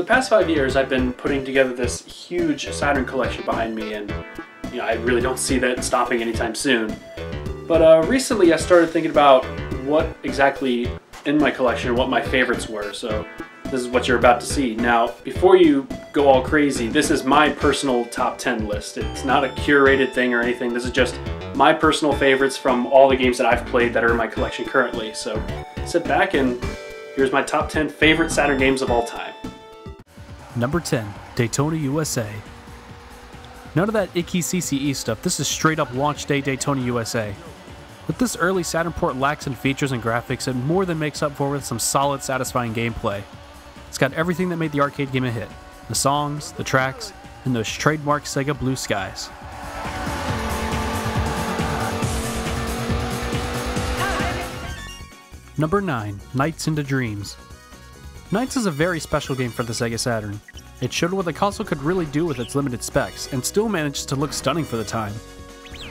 the past 5 years, I've been putting together this huge Saturn collection behind me, and I really don't see that stopping anytime soon. But recently I started thinking about what exactly in my collection, what my favorites were, so this is what you're about to see. Now, before you go all crazy, this is my personal top 10 list. It's not a curated thing or anything. This is just my personal favorites from all the games that I've played that are in my collection currently. So sit back and here's my top 10 favorite Saturn games of all time. Number 10, Daytona USA. None of that icky CCE stuff, this is straight up launch day Daytona USA. With this early Saturn port lacks in features and graphics, it more than makes up for with some solid, satisfying gameplay. It's got everything that made the arcade game a hit. The songs, the tracks, and those trademark Sega blue skies. Number 9, Nights into Dreams. Nights is a very special game for the Sega Saturn. It showed what the console could really do with its limited specs, and still managed to look stunning for the time.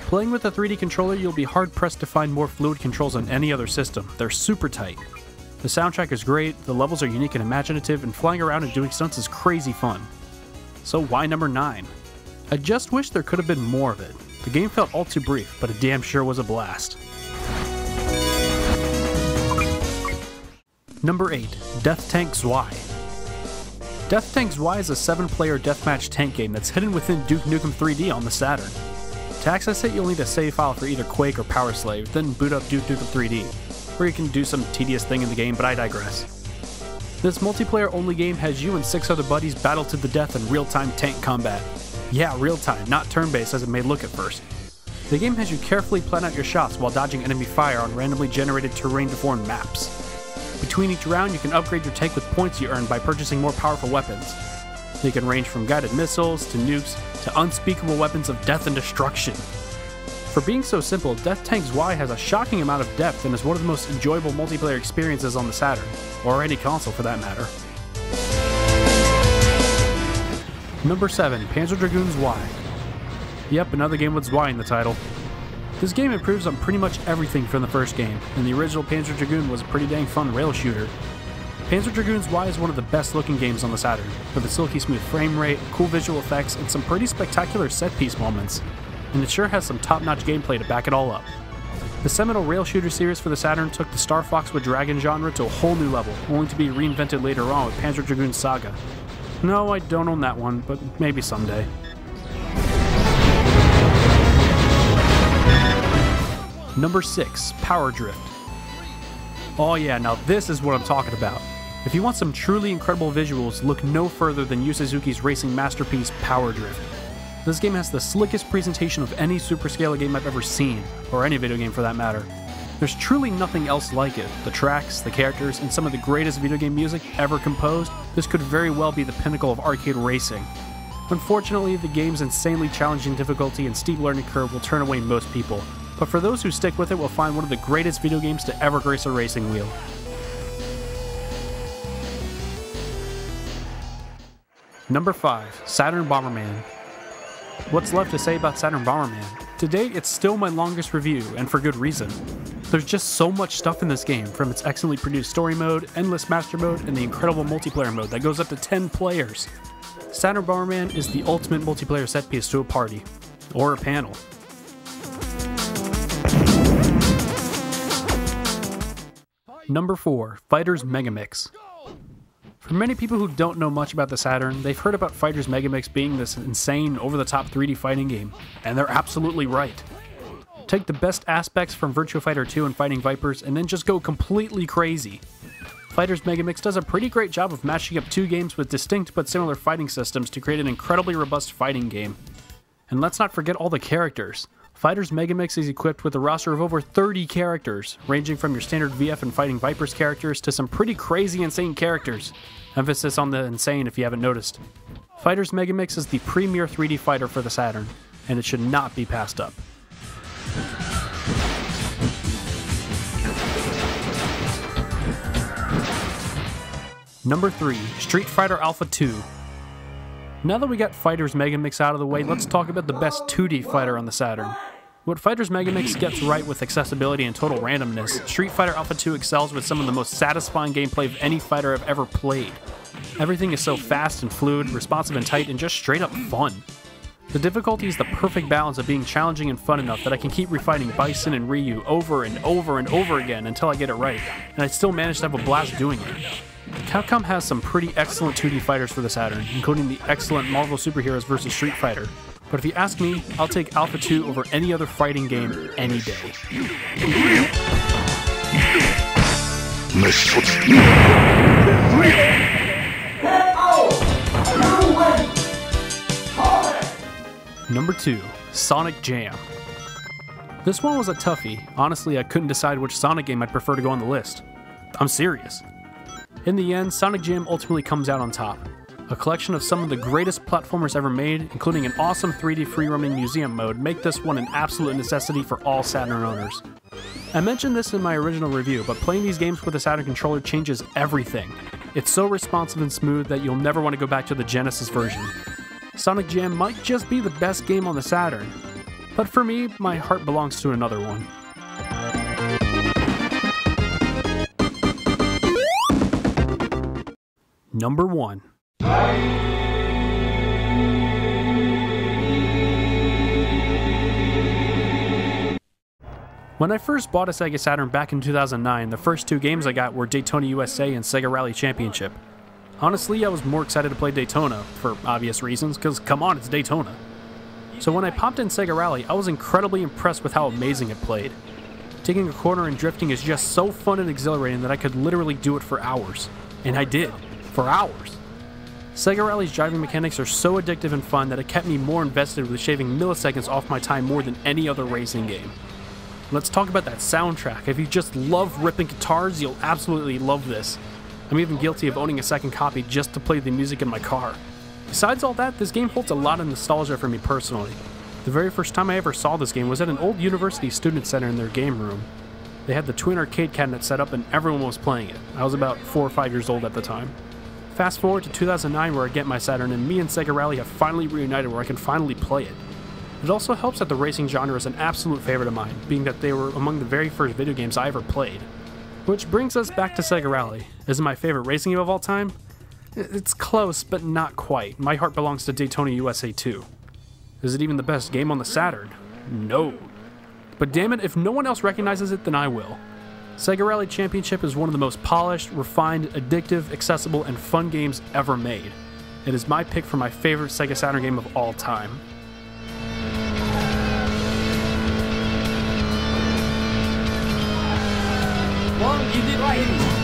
Playing with a 3D controller, you'll be hard-pressed to find more fluid controls on any other system. They're super tight. The soundtrack is great, the levels are unique and imaginative, and flying around and doing stunts is crazy fun. So why number 9? I just wish there could have been more of it. The game felt all too brief, but it damn sure was a blast. Number 8, Death Tank Zwei. Death Tank Zwei is a 7-player deathmatch tank game that's hidden within Duke Nukem 3D on the Saturn. To access it, you'll need a save file for either Quake or Power Slave, then boot up Duke Nukem 3D, where you can do some tedious thing in the game, but I digress. This multiplayer-only game has you and 6 other buddies battle to the death in real-time tank combat. Yeah, real-time, not turn-based as it may look at first. The game has you carefully plan out your shots while dodging enemy fire on randomly generated terrain-deformed maps. Between each round, you can upgrade your tank with points you earn by purchasing more powerful weapons. They can range from guided missiles, to nukes, to unspeakable weapons of death and destruction. For being so simple, Death Tank Zwei has a shocking amount of depth and is one of the most enjoyable multiplayer experiences on the Saturn, or any console for that matter. Number 7, Panzer Dragoon Zwei. Yep, another game with Zwei in the title. This game improves on pretty much everything from the first game, and the original Panzer Dragoon was a pretty dang fun rail shooter. Panzer Dragoon Zwei is one of the best looking games on the Saturn, with a silky smooth frame rate, cool visual effects, and some pretty spectacular set piece moments. And it sure has some top-notch gameplay to back it all up. The seminal rail shooter series for the Saturn took the Star Fox with Dragon genre to a whole new level, only to be reinvented later on with Panzer Dragoon Saga. No, I don't own that one, but maybe someday. Number 6, Power Drift. Oh yeah, now this is what I'm talking about. If you want some truly incredible visuals, look no further than Yu Suzuki's racing masterpiece, Power Drift. This game has the slickest presentation of any superscale game I've ever seen, or any video game for that matter. There's truly nothing else like it. The tracks, the characters, and some of the greatest video game music ever composed, this could very well be the pinnacle of arcade racing. Unfortunately, the game's insanely challenging difficulty and steep learning curve will turn away most people, but for those who stick with it will find one of the greatest video games to ever grace a racing wheel. Number 5, Saturn Bomberman. What's left to say about Saturn Bomberman? To date, it's still my longest review, and for good reason. There's just so much stuff in this game, from its excellently produced story mode, endless master mode, and the incredible multiplayer mode that goes up to 10 players. Saturn Bomberman is the ultimate multiplayer set piece to a party, or a panel. Number 4, Fighters Megamix. For many people who don't know much about the Saturn, they've heard about Fighters Megamix being this insane, over-the-top 3D fighting game, and they're absolutely right. Take the best aspects from Virtua Fighter 2 and Fighting Vipers, and then just go completely crazy. Fighters Megamix does a pretty great job of matching up two games with distinct but similar fighting systems to create an incredibly robust fighting game. And let's not forget all the characters. Fighters Megamix is equipped with a roster of over 30 characters, ranging from your standard VF and Fighting Vipers characters to some pretty crazy insane characters. Emphasis on the insane if you haven't noticed. Fighters Megamix is the premier 3D fighter for the Saturn, and it should not be passed up. Number 3, Street Fighter Alpha 2. Now that we got Fighters Megamix out of the way, let's talk about the best 2D fighter on the Saturn. What Fighter's Megamix gets right with accessibility and total randomness, Street Fighter Alpha 2 excels with some of the most satisfying gameplay of any fighter I've ever played. Everything is so fast and fluid, responsive and tight, and just straight up fun. The difficulty is the perfect balance of being challenging and fun enough that I can keep refighting Bison and Ryu over and over and over again until I get it right, and I still manage to have a blast doing it. Capcom has some pretty excellent 2D fighters for the Saturn, including the excellent Marvel Super Heroes vs. Street Fighter. But if you ask me, I'll take Alpha 2 over any other fighting game any day. Number 2, Sonic Jam. This one was a toughie. Honestly, I couldn't decide which Sonic game I'd prefer to go on the list. I'm serious. In the end, Sonic Jam ultimately comes out on top. A collection of some of the greatest platformers ever made, including an awesome 3D free-roaming museum mode, make this one an absolute necessity for all Saturn owners. I mentioned this in my original review, but playing these games with a Saturn controller changes everything. It's so responsive and smooth that you'll never want to go back to the Genesis version. Sonic Jam might just be the best game on the Saturn, but for me, my heart belongs to another one. Number 1. When I first bought a Sega Saturn back in 2009, the first 2 games I got were Daytona USA and Sega Rally Championship. Honestly, I was more excited to play Daytona, for obvious reasons, because come on, it's Daytona. So when I popped in Sega Rally, I was incredibly impressed with how amazing it played. Taking a corner and drifting is just so fun and exhilarating that I could literally do it for hours. And I did. For hours. Sega Rally's driving mechanics are so addictive and fun that it kept me more invested with shaving milliseconds off my time more than any other racing game. Let's talk about that soundtrack. If you just love ripping guitars, you'll absolutely love this. I'm even guilty of owning a second copy just to play the music in my car. Besides all that, this game holds a lot of nostalgia for me personally. The very first time I ever saw this game was at an old university student center in their game room. They had the twin arcade cabinet set up and everyone was playing it. I was about 4 or 5 years old at the time. Fast forward to 2009 where I get my Saturn and me and Sega Rally have finally reunited where I can finally play it. It also helps that the racing genre is an absolute favorite of mine, being that they were among the very first video games I ever played. Which brings us back to Sega Rally. Is it my favorite racing game of all time? It's close, but not quite. My heart belongs to Daytona USA 2. Is it even the best game on the Saturn? No. But damn it, if no one else recognizes it, then I will. Sega Rally Championship is one of the most polished, refined, addictive, accessible, and fun games ever made. It is my pick for my favorite Sega Saturn game of all time. Well, you did right.